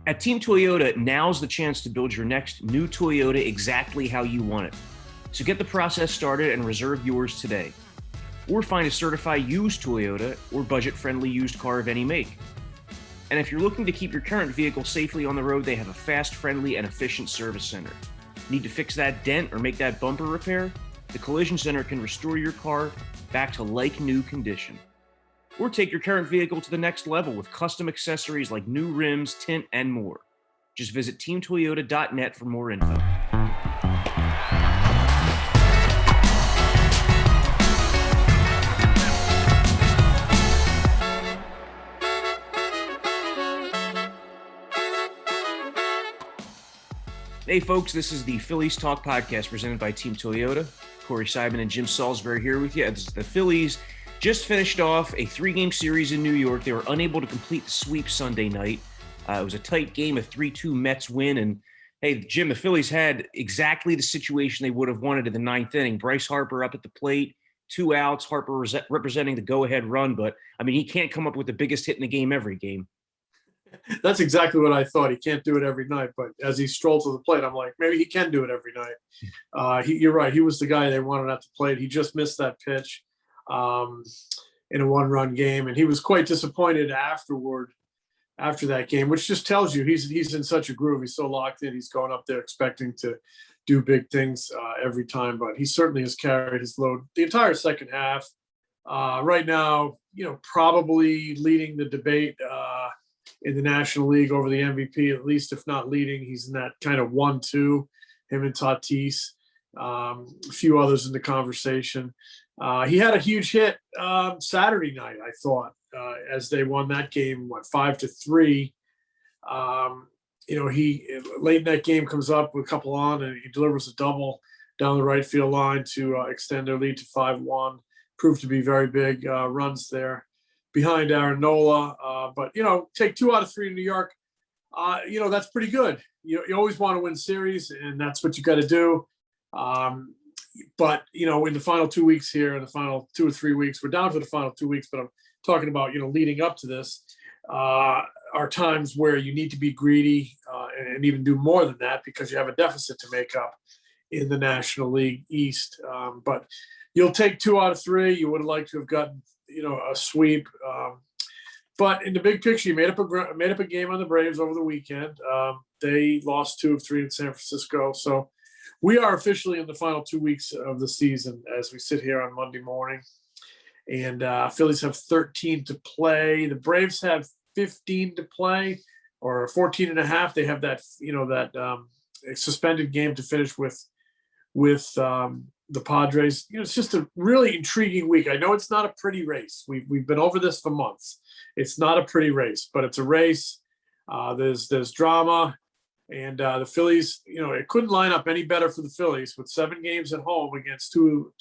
At Team Toyota, now's the chance to build your next new Toyota exactly how you want it. So get the process started and reserve yours today. Or find a certified used Toyota or budget-friendly used car of any make. And if you're looking to keep your current vehicle safely on the road, they have a fast, friendly, and efficient service center. Need to fix that dent or make that bumper repair? The Collision Center can restore your car back to like-new condition. Or take your current vehicle to the next level with custom accessories like new rims, tint, and more. Just visit teamtoyota.net for more info. Hey folks, this is the Phillies Talk podcast presented by Team Toyota. Corey Seidman and Jim Salisbury here with you. The Phillies just finished off a 3-game series in New York. They were unable to complete the sweep Sunday night. It was a tight game, a 3-2 Mets win. And hey, Jim, the Phillies had exactly the situation they would have wanted in the 9th inning. Bryce Harper up at the plate, 2 outs, Harper representing the go-ahead run. But, I mean, he can't come up with the biggest hit in the game every game. That's exactly what I thought. He can't do it every night. But as he strolled to the plate, I'm like, maybe he can do it every night. You're right. He was the guy they wanted at the plate. He just missed that pitch in a 1-run game. And he was quite disappointed after that game, which just tells you he's in such a groove. He's so locked in. He's going up there expecting to do big things every time. But he certainly has carried his load the entire second half. Right now, probably leading the debate in the National League over the MVP, at least if not leading. He's in that kind of 1-2, him and Tatis, a few others in the conversation. He had a huge hit Saturday night, I thought, as they won that game, 5-3. He late in that game comes up with a couple on and he delivers a double down the right field line to extend their lead to 5-1. Proved to be very big runs there behind Aaron Nola. But, take 2 out of 3 in New York. That's pretty good. You always want to win series, and that's what you got to do. But, in the final 2 weeks here, in the final 2 or 3 weeks, we're down to the final 2 weeks, but I'm talking about, leading up to this, are times where you need to be greedy and even do more than that because you have a deficit to make up in the National League East. But you'll take 2 out of 3. You would have liked to have gotten, a sweep. But in the big picture, you made up a game on the Braves over the weekend. They lost 2 of 3 in San Francisco. So we are officially in the final 2 weeks of the season as we sit here on Monday morning. And Phillies have 13 to play. The Braves have 15 to play, or 14 and a half. They have that, suspended game to finish with the Padres. It's just a really intriguing week. I know it's not a pretty race. We've been over this for months. It's not a pretty race, but it's a race. There's drama, and the Phillies. It couldn't line up any better for the Phillies with 7 games at home against two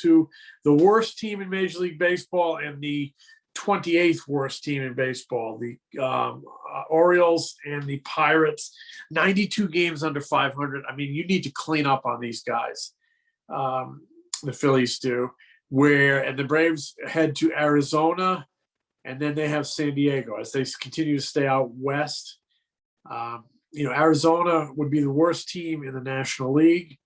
the worst team in Major League Baseball and the 28th worst team in baseball, the Orioles and the Pirates. 92 games under 500. I mean, you need to clean up on these guys. The Phillies do, and the Braves head to Arizona, and then they have San Diego as they continue to stay out west. Arizona would be the worst team in the National League,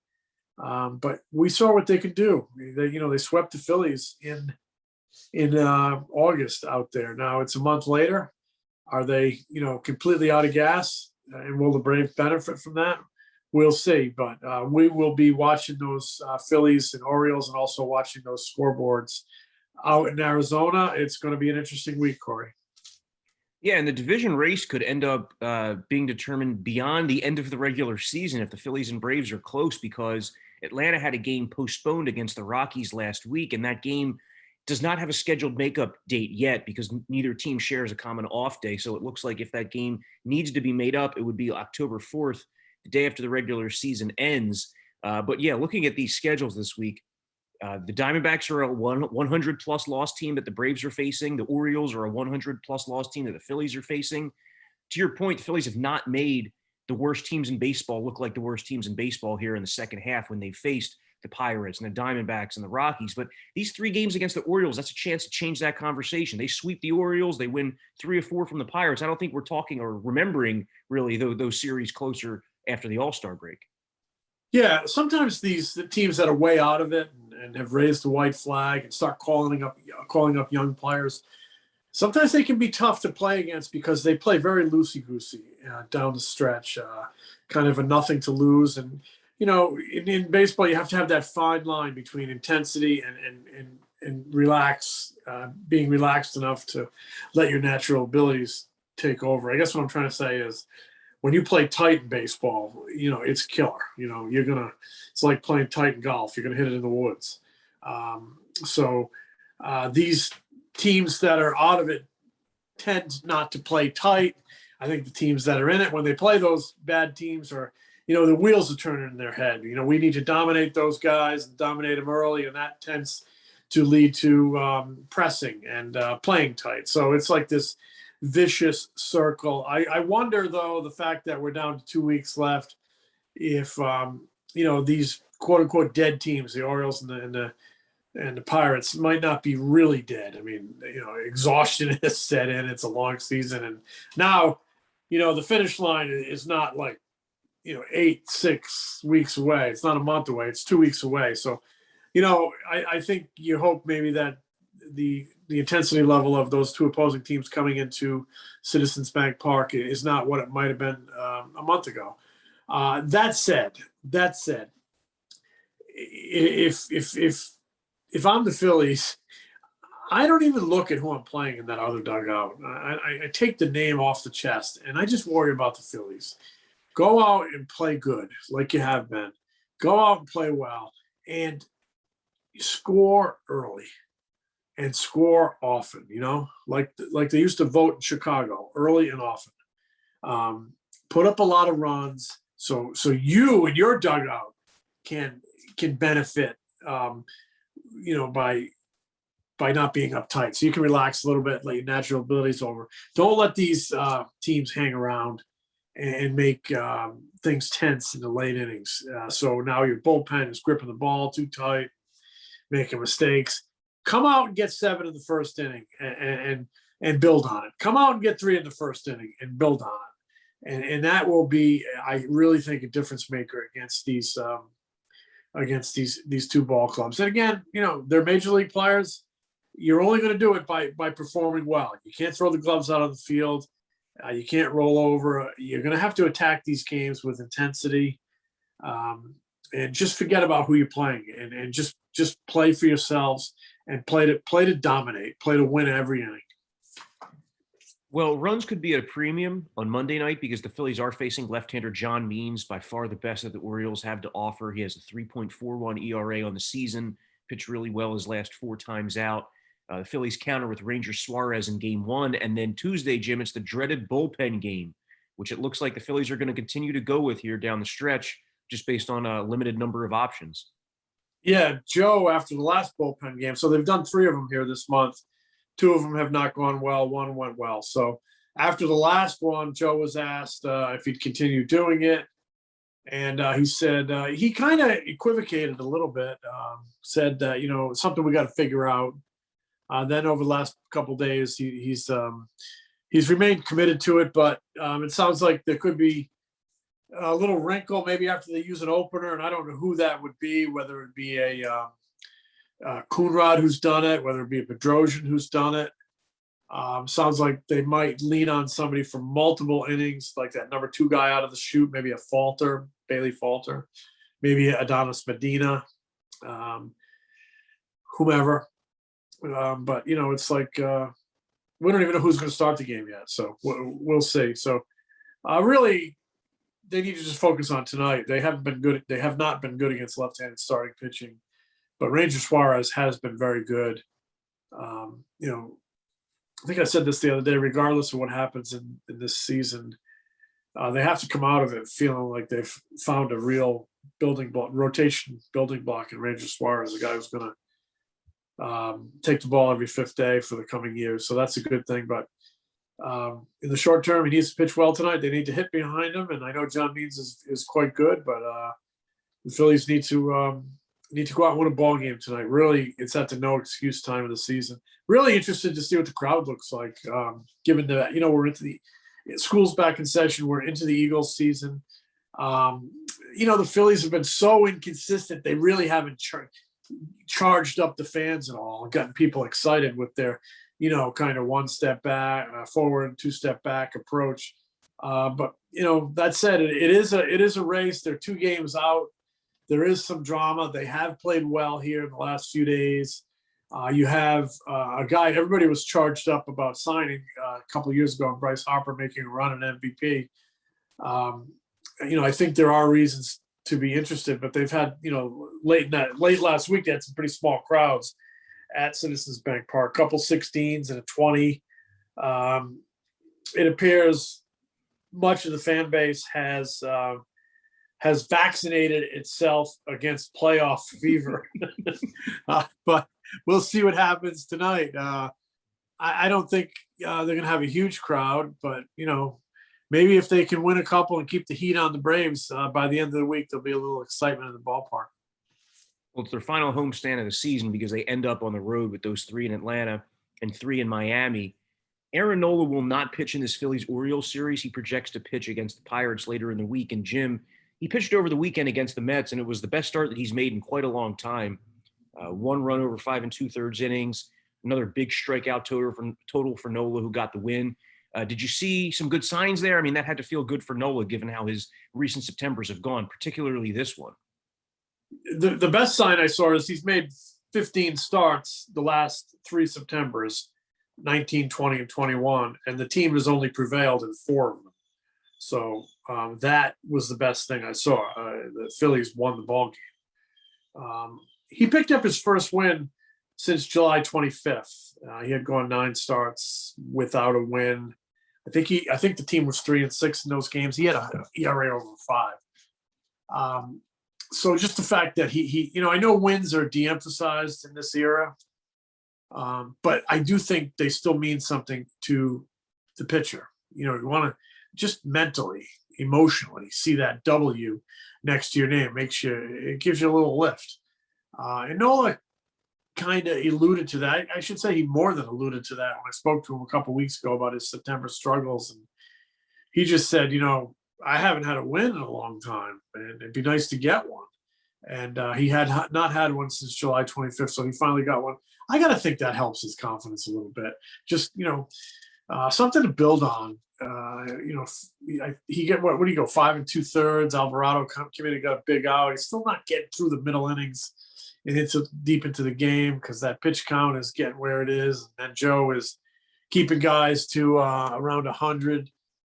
but we saw what they could do. They swept the Phillies in August out there. Now it's a month later. Are they completely out of gas, and will the Braves benefit from that? We'll see, but we will be watching those Phillies and Orioles and also watching those scoreboards out in Arizona. It's going to be an interesting week, Corey. Yeah, and the division race could end up being determined beyond the end of the regular season if the Phillies and Braves are close, because Atlanta had a game postponed against the Rockies last week, and that game does not have a scheduled makeup date yet because neither team shares a common off day. So it looks like if that game needs to be made up, it would be October 4th, the day after the regular season ends. But yeah, looking at these schedules this week, the Diamondbacks are a 100-plus loss team that the Braves are facing. The Orioles are a 100-plus loss team that the Phillies are facing. To your point, the Phillies have not made the worst teams in baseball look like the worst teams in baseball here in the second half when they faced the Pirates and the Diamondbacks and the Rockies. But these 3 games against the Orioles, that's a chance to change that conversation. They sweep the Orioles, they win 3 or 4 from the Pirates. I don't think we're talking or remembering really those series closer after the All-Star break. Yeah, sometimes the teams that are way out of it and have raised the white flag and start calling up young players, sometimes they can be tough to play against because they play very loosey-goosey down the stretch, kind of a nothing to lose. And, in baseball, you have to have that fine line between intensity and being relaxed enough to let your natural abilities take over. I guess what I'm trying to say is when you play tight in baseball, it's killer. It's like playing tight in golf. You're going to hit it in the woods. So these teams that are out of it tend not to play tight. I think the teams that are in it, when they play those bad teams, are, the wheels are turning in their head. We need to dominate those guys and dominate them early, and that tends to lead to pressing and playing tight. So it's like this vicious circle. I wonder, though, the fact that we're down to 2 weeks left, if these quote unquote dead teams, the Orioles and the Pirates, might not be really dead. I mean, exhaustion has set in. It's a long season, and now, the finish line is not like 6 weeks away. It's not a month away. It's 2 weeks away. So, I think you hope maybe that the intensity level of those 2 opposing teams coming into Citizens Bank Park is not what it might have been a month ago. That said, if I'm the Phillies, I don't even look at who I'm playing in that other dugout. I take the name off the chest, and I just worry about the Phillies. Go out and play good like you have been. Go out and play well, and score early. And score often, like they used to vote in Chicago, early and often. Put up a lot of runs, so you and your dugout can benefit, by not being uptight. So you can relax a little bit, let your natural abilities over. Don't let these teams hang around and make things tense in the late innings. So now your bullpen is gripping the ball too tight, making mistakes. Come out and get 7 in the first inning and build on it. Come out and get 3 in the first inning and build on it. And that will be, I really think, a difference maker against these 2 ball clubs. And again, they're major league players. You're only going to do it by performing well. You can't throw the gloves out on the field. You can't roll over. You're going to have to attack these games with intensity, and just forget about who you're playing, and just play for yourselves and play to dominate, play to win every inning. Well, runs could be at a premium on Monday night because the Phillies are facing left-hander John Means, by far the best that the Orioles have to offer. He has a 3.41 ERA on the season, pitched really well his last 4 times out. The Phillies counter with Ranger Suarez in Game 1, and then Tuesday, Jim, it's the dreaded bullpen game, which it looks like the Phillies are going to continue to go with here down the stretch, just based on a limited number of options. Yeah, Joe, after the last bullpen game, so they've done 3 of them here this month. 2 of them have not gone well. 1 went well. So after the last one, Joe was asked if he'd continue doing it. And he said, he kind of equivocated a little bit, said that, something we got to figure out. Then over the last couple of days, he's remained committed to it, but it sounds like there could be a little wrinkle maybe after they use an opener, and I don't know who that would be, whether it be a Coonrod who's done it, whether it be a Bedrosian who's done it. Sounds like they might lean on somebody for multiple innings, like that number 2 guy out of the chute, maybe a Falter, Bailey Falter, maybe Adonis Medina, whomever. But it's like we don't even know who's going to start the game yet, so we'll see. So really, they need to just focus on tonight. They haven't been good. They have not been good against left-handed starting pitching, but Ranger Suarez has been very good. I think I said this the other day. Regardless of what happens in this season, they have to come out of it feeling like they've found a real rotation building block in Ranger Suarez, a guy who's going to take the ball every 5th day for the coming years. So that's a good thing. But in the short term, he needs to pitch well tonight. They need to hit behind him. And I know John Means is quite good, but the Phillies need to Need to go out and win a ball game tonight. Really, it's at the no excuse time of the season. Really interested to see what the crowd looks like, given that we're into the school's back in session. We're into the Eagles season. The Phillies have been so inconsistent. They really haven't charged up the fans at all and gotten people excited with their, kind of one step back, forward, two step back approach. But that said, it is a race. They're 2 games out. There is some drama. They have played well here in the last few days. You have a guy everybody was charged up about signing a couple of years ago, Bryce Harper making a run at MVP. I think there are reasons to be interested, but they've had, late last week, they had some pretty small crowds at Citizens Bank Park, a couple 16s and a 20. It appears much of the fan base has vaccinated itself against playoff fever. But we'll see what happens tonight. I don't think they're going to have a huge crowd, but, maybe if they can win a couple and keep the heat on the Braves, by the end of the week, there'll be a little excitement in the ballpark. Well, it's their final homestand of the season because they end up on the road with those 3 in Atlanta and 3 in Miami. Aaron Nola will not pitch in this Phillies-Orioles series. He projects to pitch against the Pirates later in the week. And Jim, he pitched over the weekend against the Mets, and it was the best start that he's made in quite a long time. 1 run over 5 2/3 innings, another big strikeout total for Nola, who got the win. Did you see some good signs there? I mean, that had to feel good for Nola, given how his recent Septembers have gone, particularly this one. The best sign I saw is he's made 15 starts the last 3 Septembers, 19, 20, and 21, and the team has only prevailed in 4 of them. So that was the best thing I saw. The Phillies won the ball game. He picked up his first win since July 25th. He had gone 9 starts without a win. I think the team was 3-6 in those games. He had a ERA over 5. So just the fact that he I know wins are de-emphasized in this era, but I do think they still mean something to the pitcher. You want to just mentally, emotionally see that W next to your name. It gives you a little lift. And Nola kind of alluded to that. I should say he more than alluded to that when I spoke to him a couple of weeks ago about his September struggles. And he just said, I haven't had a win in a long time, and it'd be nice to get one. And he had not had one since July 25th, so he finally got one. I got to think that helps his confidence a little bit. Just, something to build on. He get what do you go 5 2/3? Alvarado came in and got a big out. He's still not getting through the middle innings and it's deep into the game because that pitch count is getting where it is. And Joe is keeping guys to around 100.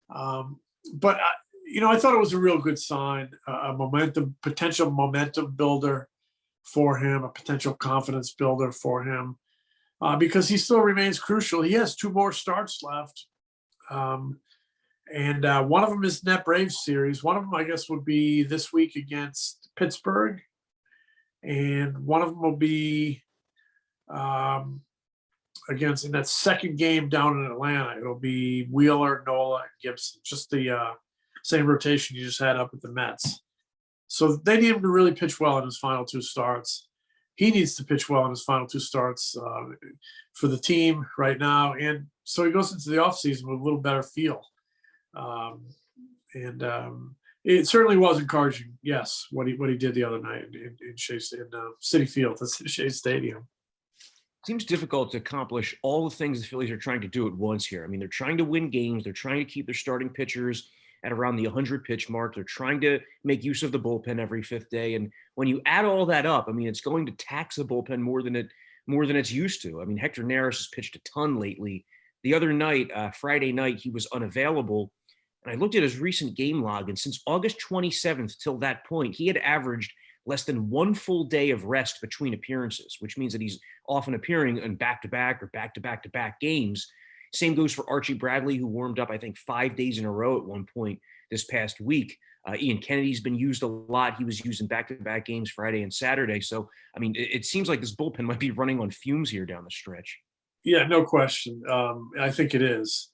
But I thought it was a real good sign, a potential momentum builder for him, a potential confidence builder for him, because he still remains crucial. He has 2 more starts left. And one of them is Net Braves series. One of them, I guess, would be this week against Pittsburgh. And one of them will be against, in that second game down in Atlanta, it'll be Wheeler, Nola, and Gibson, just the same rotation you just had up at the Mets. So they need him to really pitch well in his final 2 starts. He needs to pitch well in his final 2 starts for the team right now. And so he goes into the offseason with a little better feel. It certainly was encouraging, yes, what he did the other night in Citi Field, that's Shea Stadium. Seems difficult to accomplish all the things the Phillies are trying to do at once here. I mean, they're trying to win games. They're trying to keep their starting pitchers at around the 100 pitch mark. They're trying to make use of the bullpen every 5th day. And when you add all that up, I mean, it's going to tax the bullpen more than it's used to. I mean, Hector Neris has pitched a ton lately. The other night, Friday night, he was unavailable. And I looked at his recent game log, and since August 27th till that point, he had averaged less than 1 full day of rest between appearances, which means that he's often appearing in back-to-back or back-to-back-to-back games. Same goes for Archie Bradley, who warmed up, I think, 5 days in a row at one point this past week. Ian Kennedy's been used a lot. He was used in back-to-back games Friday and Saturday. So, I mean, it seems like this bullpen might be running on fumes here down the stretch. Yeah, no question. I think it is.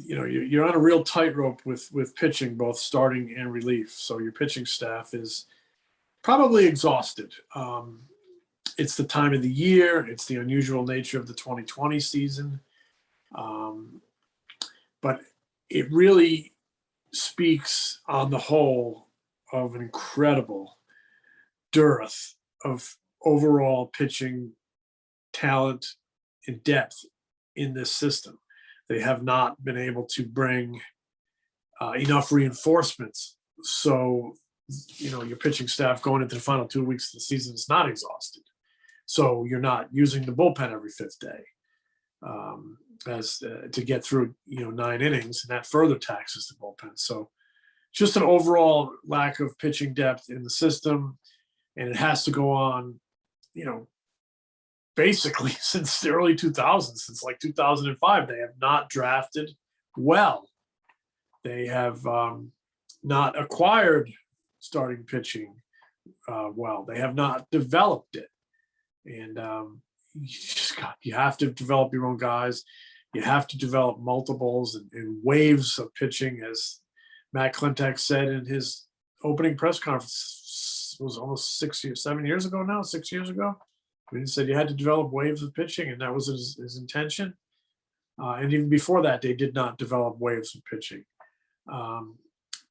You're on a real tightrope with pitching, both starting and relief. So your pitching staff is Probably exhausted. It's the time of the year. It's the unusual nature of the 2020 season. But it really speaks on the whole of an incredible dearth of overall pitching talent and depth in this system. They have not been able to bring enough reinforcements. So, your pitching staff going into the final 2 weeks of the season is not exhausted. So you're not using the bullpen every fifth day to get through, 9 innings, and that further taxes the bullpen. So just an overall lack of pitching depth in the system, and it has to go on, basically since the early 2000s, since like 2005. They have not drafted well. They have not acquired starting pitching well. They have not developed it. And you have to develop your own guys. You have to develop multiples and waves of pitching, as Matt Klentak said in his opening press conference. It was almost 7 years ago now, 6 years ago. He said you had to develop waves of pitching, and that was his intention. And even before that, they did not develop waves of pitching.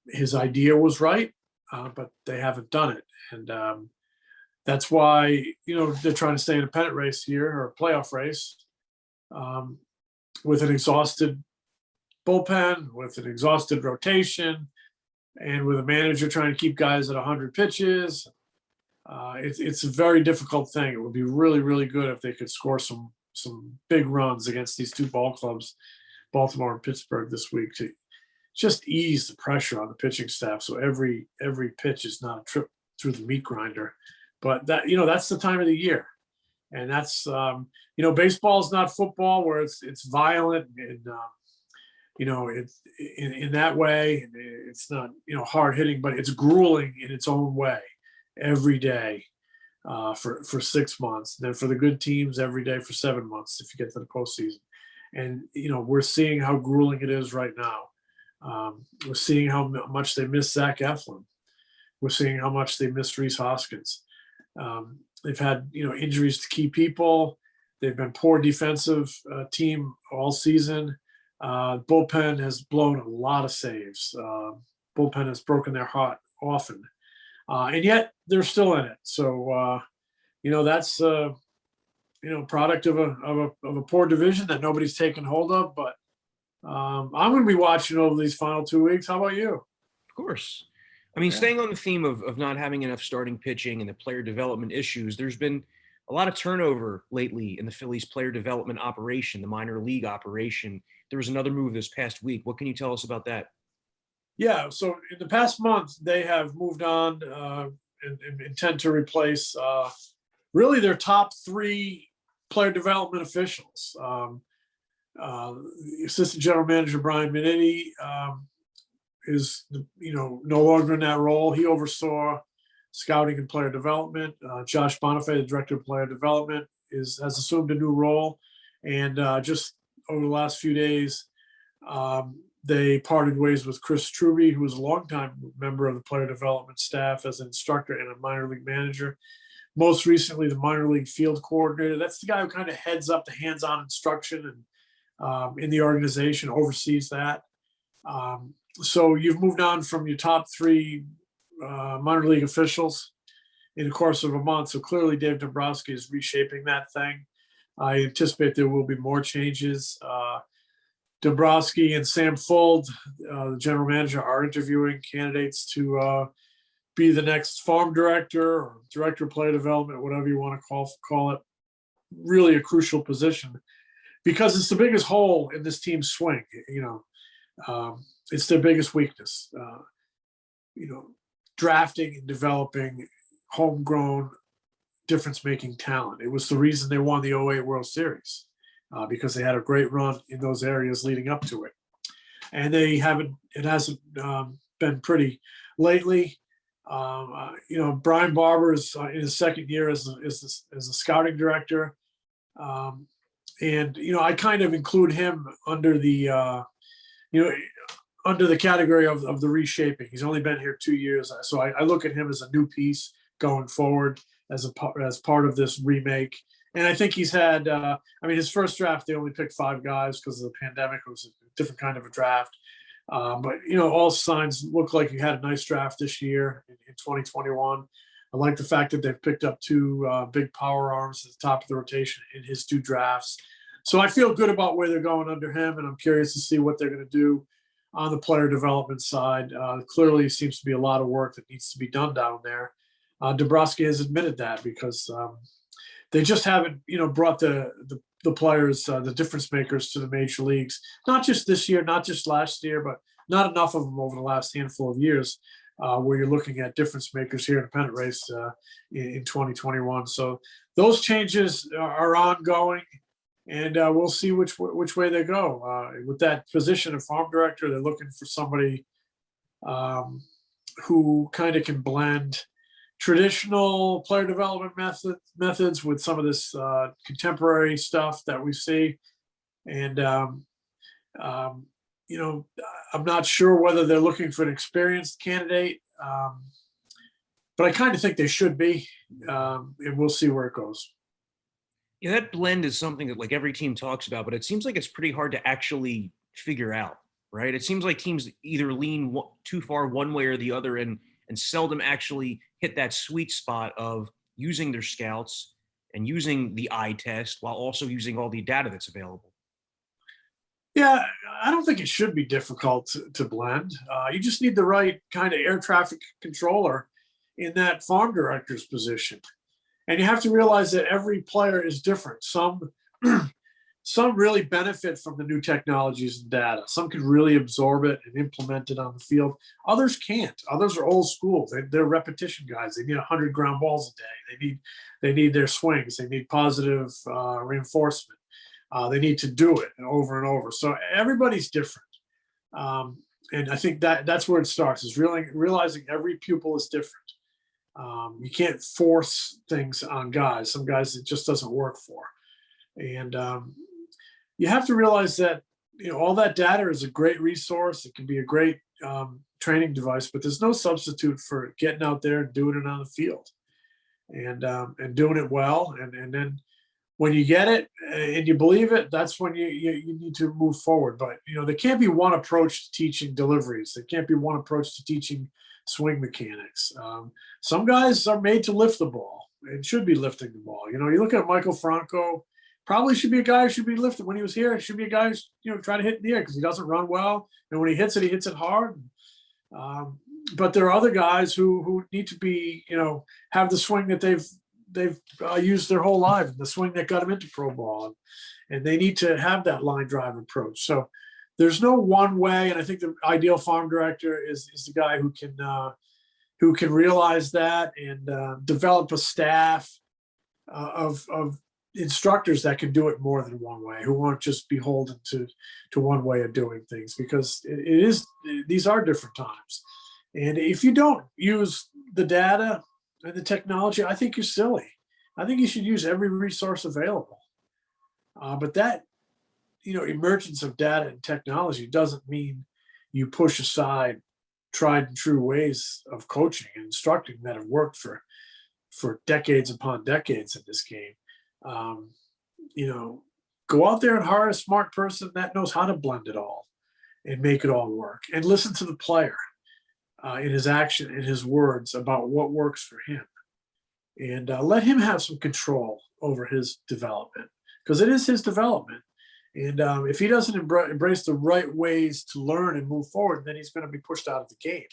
His idea was right, but they haven't done it. And that's why, they're trying to stay in a pennant race here, or a playoff race, with an exhausted bullpen, with an exhausted rotation, and with a manager trying to keep guys at 100 pitches. It's a very difficult thing. It would be really, really good if they could score some big runs against these two ball clubs, Baltimore and Pittsburgh, this week, to just ease the pressure on the pitching staff. So every pitch is not a trip through the meat grinder. But that's the time of the year, and that's baseball is not football, where it's violent and it's in that way. It's not hard hitting, but it's grueling in its own way every day for 6 months, and then for the good teams every day for 7 months if you get to the postseason. And we're seeing how grueling it is right now. We're seeing how much they miss Zach Eflin. We're seeing how much they miss Rhys Hoskins. They've had injuries to key people. They've been poor defensive team all season. Bullpen has blown a lot of saves. Bullpen has broken their heart often, and yet they're still in it. So that's product of a poor division that nobody's taken hold of. But I'm going to be watching over these final 2 weeks. How about you? Of course. I mean, staying on the theme of not having enough starting pitching and the player development issues, there's been a lot of turnover lately in the Phillies player development operation, the minor league operation. There was another move this past week. What can you tell us about that? Yeah, so in the past month, they have moved on and intend to replace really their top 3 player development officials. Assistant General Manager Brian Minetti is no longer in that role. He oversaw scouting and player development. Josh Bonifay, the director of player development, has assumed a new role, and just over the last few days, they parted ways with Chris Truby, who was a longtime member of the player development staff as an instructor and a minor league manager. Most recently, the minor league field coordinator. That's the guy who kind of heads up the hands-on instruction and in the organization, oversees that. So you've moved on from your top 3 minor league officials in the course of a month. So clearly Dave Dombrowski is reshaping that thing. I anticipate there will be more changes. Dombrowski and Sam Fuld, the general manager, are interviewing candidates to be the next farm director or director of player development, whatever you want to call it. Really a crucial position, because it's the biggest hole in this team's swing. It's their biggest weakness. Drafting and developing homegrown, difference-making talent. It was the reason they won the '08 World Series, because they had a great run in those areas leading up to it. And it hasn't been pretty lately. Brian Barber is in his second year as a scouting director. And I kind of include him under the under the category of the reshaping. He's only been here 2 years, so I look at him as a new piece, going forward as part of this remake. And I think he's had, his first draft, they only picked 5 guys because of the pandemic. It was a different kind of a draft. But, all signs look like he had a nice draft this year in 2021. I like the fact that they've picked up 2 big power arms at the top of the rotation in his 2 drafts. So I feel good about where they're going under him, and I'm curious to see what they're going to do on the player development side. Clearly seems to be a lot of work that needs to be done down there. Dombrowski has admitted that because they just haven't, brought the players, the difference makers to the major leagues. Not just this year, not just last year, but not enough of them over the last handful of years, where you're looking at difference makers here in the pennant race in 2021. So those changes are ongoing, and we'll see which way they go. With that position of farm director, they're looking for somebody who kind of can blend traditional player development methods with some of this contemporary stuff that we see. And, I'm not sure whether they're looking for an experienced candidate, but I kind of think they should be, and we'll see where it goes. Yeah, that blend is something that like every team talks about, but it seems like it's pretty hard to actually figure out, right? It seems like teams either lean too far one way or the other, and seldom actually hit that sweet spot of using their scouts and using the eye test while also using all the data that's available. Yeah, I don't think it should be difficult to blend. You just need the right kind of air traffic controller in that farm director's position. And you have to realize that every player is different. Some really benefit from the new technologies and data. Some can really absorb it and implement it on the field. Others can't. Others are old school. They're repetition guys. They need 100 ground balls a day. They need their swings. They need positive reinforcement. They need to do it over and over. So everybody's different. And I think that's where it starts, is really realizing every pupil is different. You can't force things on guys. Some guys it just doesn't work for. And you have to realize that all that data is a great resource. It can be a great training device, but there's no substitute for getting out there and doing it on the field, and doing it well. And then when you get it and you believe it, that's when you need to move forward. But there can't be one approach to teaching deliveries. There can't be one approach to teaching swing mechanics. Some guys are made to lift the ball and should be lifting the ball. You look at Michael Franco. Probably should be a guy who should be lifted when he was here. It should be a guy who's try to hit in the air because he doesn't run well, and when he hits it hard. But there are other guys who need to be have the swing that they've used their whole life, the swing that got them into pro ball, and they need to have that line drive approach. So there's no one way, and I think the ideal farm director is the guy who can realize that and develop a staff of instructors that can do it more than one way, who won't just beholden to one way of doing things, because these are different times. And if you don't use the data and the technology, I think you're silly. I think you should use every resource available. But that, emergence of data and technology doesn't mean you push aside tried and true ways of coaching and instructing that have worked for decades upon decades in this game. Go out there and hire a smart person that knows how to blend it all and make it all work, and listen to the player in his action, in his words about what works for him, and let him have some control over his development, because it is his development. And if he doesn't embrace the right ways to learn and move forward, then he's going to be pushed out of the game.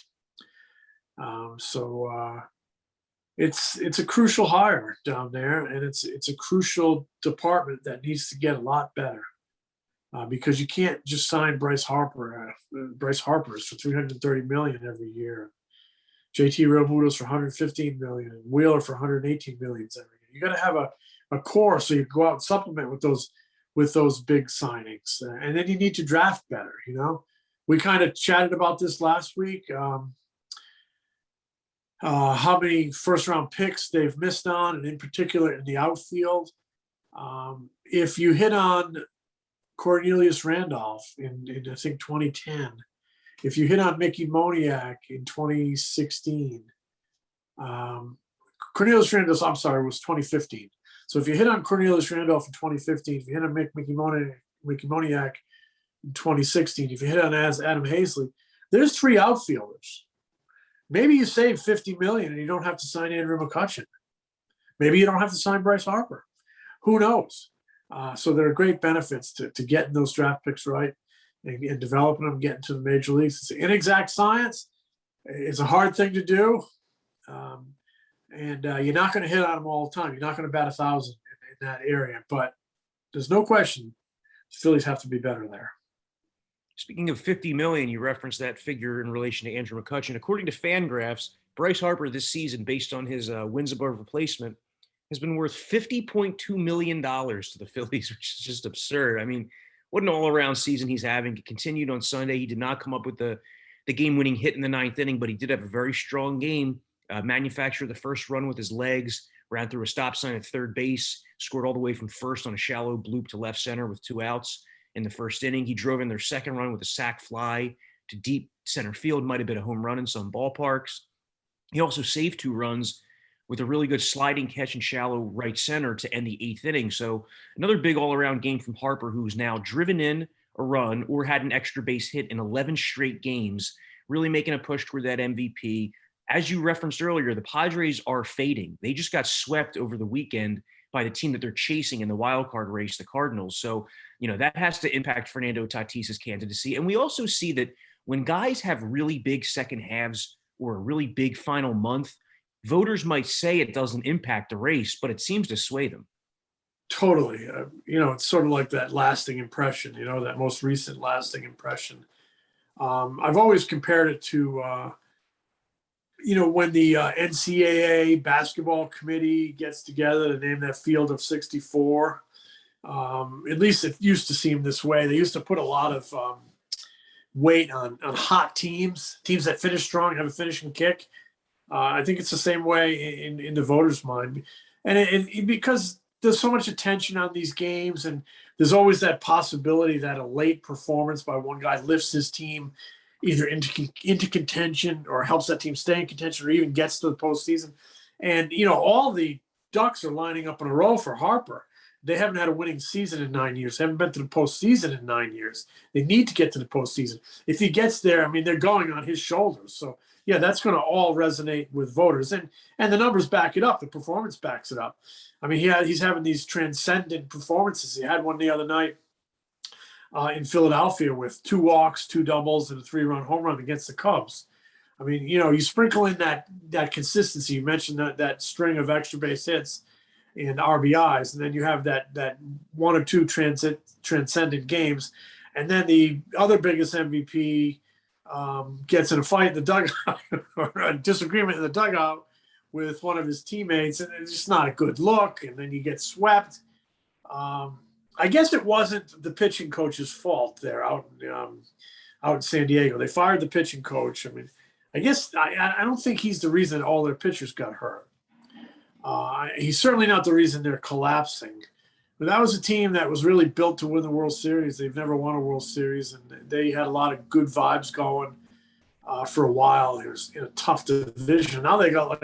It's a crucial hire down there, and it's a crucial department that needs to get a lot better, because you can't just sign Bryce Harper. Bryce Harper's for $330 million every year. JT Realmuto's for $115 million, and Wheeler for $118 million every year. You got to have a core so you can go out and supplement with those big signings, and then you need to draft better. We kind of chatted about this last week. How many first-round picks they've missed on, and in particular in the outfield. If you hit on Cornelius Randolph in I think 2010, if you hit on Mickey Moniak in 2016, Cornelius Randolph, I'm sorry, was 2015. So if you hit on Cornelius Randolph in 2015, if you hit on Mickey Moniak in 2016, if you hit on Adam Hazley, there's 3 outfielders. Maybe you save $50 million and you don't have to sign Andrew McCutchen. Maybe you don't have to sign Bryce Harper. Who knows? So there are great benefits to getting those draft picks right and developing them, getting to the major leagues. It's an inexact science. It's a hard thing to do. And you're not going to hit on them all the time. You're not going to bat 1,000 in that area. But there's no question the Phillies have to be better there. Speaking of $50 million, you referenced that figure in relation to Andrew McCutchen. According to Fangraphs, Bryce Harper this season, based on his wins above replacement, has been worth $50.2 million to the Phillies, which is just absurd. I mean, what an all-around season he's having. He continued on Sunday. He did not come up with the game-winning hit in the 9th inning, but he did have a very strong game, manufactured the first run with his legs, ran through a stop sign at third base, scored all the way from first on a shallow bloop to left center with 2 outs in the first inning. He drove in their second run with a sac fly to deep center field, might have been a home run in some ballparks. He also saved 2 runs with a really good sliding catch in shallow right center to end the 8th inning. So another big all-around game from Harper, who's now driven in a run or had an extra base hit in 11 straight games, really making a push toward that MVP. As you referenced earlier, the Padres are fading. They just got swept over the weekend by the team that they're chasing in the wild card race, the Cardinals. So, that has to impact Fernando Tatis's candidacy. And we also see that when guys have really big second halves or a really big final month, voters might say it doesn't impact the race, but it seems to sway them. Totally. It's sort of like that lasting impression, that most recent lasting impression. I've always compared it to, when the NCAA basketball committee gets together to name that field of 64. At least it used to seem this way. They used to put a lot of weight on hot teams that finish strong, have a finishing kick. I think it's the same way in the voters' mind. And it because there's so much attention on these games, and there's always that possibility that a late performance by one guy lifts his team either into contention or helps that team stay in contention or even gets to the postseason. And, all the ducks are lining up in a row for Harper. They haven't had a winning season in 9 years. They haven't been to the postseason in 9 years. They need to get to the postseason. If he gets there, they're going on his shoulders. So, yeah, that's going to all resonate with voters. And the numbers back it up. The performance backs it up. He's having these transcendent performances. He had one the other night in Philadelphia with 2 walks, 2 doubles, and a 3-run home run against the Cubs. You sprinkle in that consistency. You mentioned that string of extra base hits and RBIs, and then you have that 1 or 2 transcendent games, and then the other biggest MVP gets in a fight in the dugout or a disagreement in the dugout with one of his teammates, and it's just not a good look, and then you get swept. I guess it wasn't the pitching coach's fault there out in San Diego. They fired the pitching coach. I guess I don't think he's the reason all their pitchers got hurt. He's certainly not the reason they're collapsing. But that was a team that was really built to win the World Series. They've never won a World Series, and they had a lot of good vibes going for a while. It was in a tough division. Now they got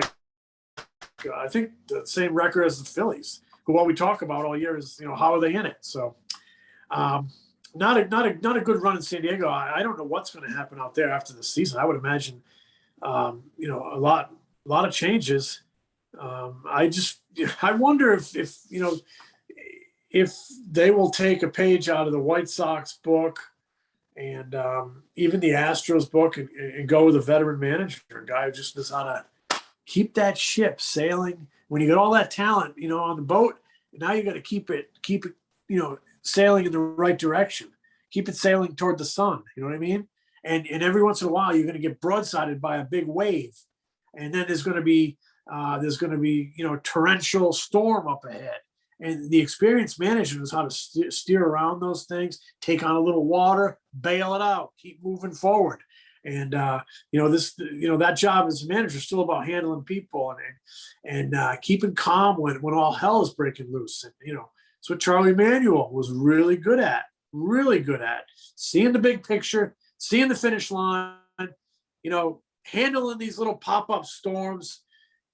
I think the same record as the Phillies, who what we talk about all year is how are they in it? So not a good run in San Diego. I don't know what's going to happen out there after the season. I would imagine a lot of changes. I wonder if they will take a page out of the White Sox book and even the Astros book and go with a veteran manager, a guy who just knows how to keep that ship sailing. When you get all that talent, on the boat, now you got to keep it, sailing in the right direction. Keep it sailing toward the sun. You know what I mean? And every once in a while, you're going to get broadsided by a big wave, and then there's going to be torrential storm up ahead. And the experienced manager knows how to steer around those things, take on a little water, bail it out, keep moving forward. And that job as a manager is still about handling people and keeping calm when all hell is breaking loose. And it's what Charlie Manuel was really good at. Seeing the big picture, seeing the finish line, handling these little pop-up storms.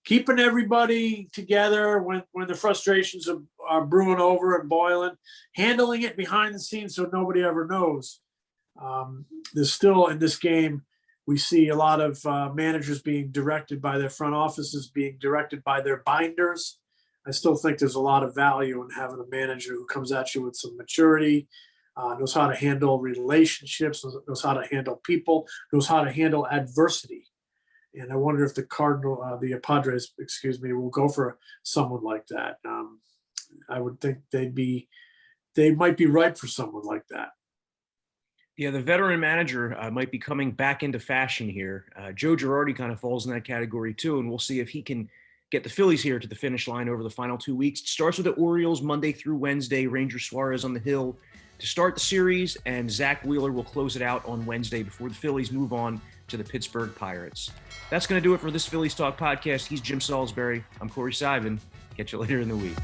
keeping everybody together when the frustrations are brewing over and boiling, handling it behind the scenes so nobody ever knows. There's still in this game, we see a lot of managers being directed by their front offices, being directed by their binders. I still think there's a lot of value in having a manager who comes at you with some maturity, knows how to handle relationships, knows how to handle people, knows how to handle adversity. And I wonder if the Padres, will go for someone like that. I would think they might be ripe for someone like that. Yeah, the veteran manager might be coming back into fashion here. Joe Girardi kind of falls in that category too, and we'll see if he can get the Phillies here to the finish line over the final 2 weeks. It starts with the Orioles Monday through Wednesday, Ranger Suarez on the hill to start the series, and Zach Wheeler will close it out on Wednesday before the Phillies move on to the Pittsburgh Pirates. That's going to do it for this Phillies Talk podcast. He's Jim Salisbury. I'm Corey Seidman. Catch you later in the week.